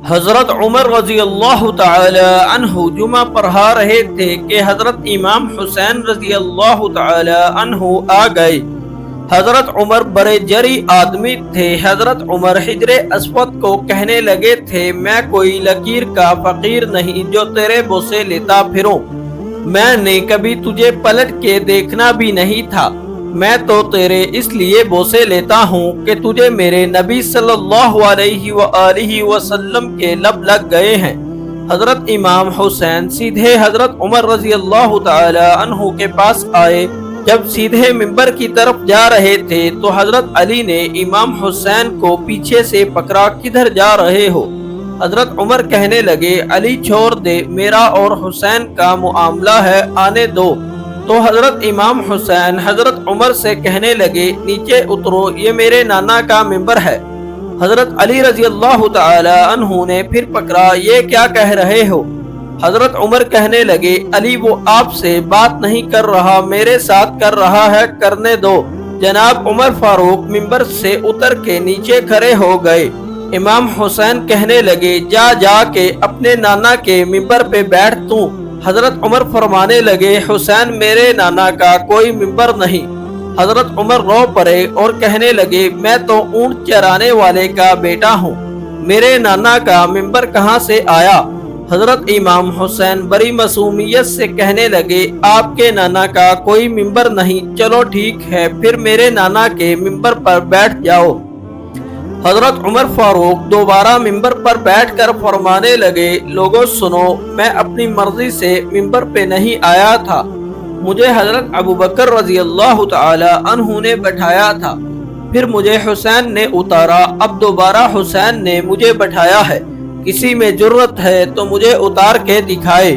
حضرت عمر رضی اللہ تعالی عنہ جمعہ پڑھا رہے تھے کہ حضرت امام حسین رضی اللہ تعالی عنہ آ گئے۔ حضرت عمر بڑے جری آدمی تھے۔ حضرت عمر حجر اسود کو کہنے لگے تھے، میں کوئی لکیر کا فقیر نہیں جو تیرے بوسے لیتا پھروں۔ میں نے کبھی تجھے پلٹ کے دیکھنا بھی نہیں تھا۔ میں تو تیرے اس لیے بوسے لیتا ہوں کہ تجھے میرے نبی صلی اللہ علیہ وآلہ وسلم کے لب لگ گئے ہیں۔ حضرت امام حسین سیدھے حضرت عمر رضی اللہ تعالی عنہ کے پاس آئے۔ جب سیدھے منبر کی طرف جا رہے تھے تو حضرت علی نے امام حسین کو پیچھے سے پکڑا، کدھر جا رہے ہو؟ حضرت عمر کہنے لگے، علی چھوڑ دے، میرا اور حسین کا معاملہ ہے، آنے دو۔ تو حضرت امام حسین حضرت عمر سے کہنے لگے، نیچے اترو، یہ میرے نانا کا منبر ہے۔ حضرت علی رضی اللہ تعالی عنہ نے پھر پکڑا، یہ کیا کہہ رہے ہو؟ حضرت عمر کہنے لگے، علی وہ آپ سے بات نہیں کر رہا، میرے ساتھ کر رہا ہے، کرنے دو۔ جناب عمر فاروق منبر سے اتر کے نیچے کھڑے ہو گئے۔ امام حسین کہنے لگے، جا کے اپنے نانا کے منبر پہ بیٹھ تو۔ حضرت عمر فرمانے لگے، حسین میرے نانا کا کوئی منبر نہیں۔ حضرت عمر رو پڑے اور کہنے لگے، میں تو اونٹ چرانے والے کا بیٹا ہوں، میرے نانا کا منبر کہاں سے آیا؟ حضرت امام حسین بڑی معصومیت سے کہنے لگے، آپ کے نانا کا کوئی منبر نہیں، چلو ٹھیک ہے، پھر میرے نانا کے منبر پر بیٹھ جاؤ۔ حضرت عمر فاروق دوبارہ منبر پر بیٹھ کر فرمانے لگے، لوگوں سنو، میں اپنی مرضی سے منبر پہ نہیں آیا تھا، مجھے حضرت ابوبکر رضی اللہ تعالی عنہ نے بٹھایا تھا، پھر مجھے حسین نے اتارا، اب دوبارہ حسین نے مجھے بٹھایا ہے، کسی میں جرت ہے تو مجھے اتار کے دکھائے۔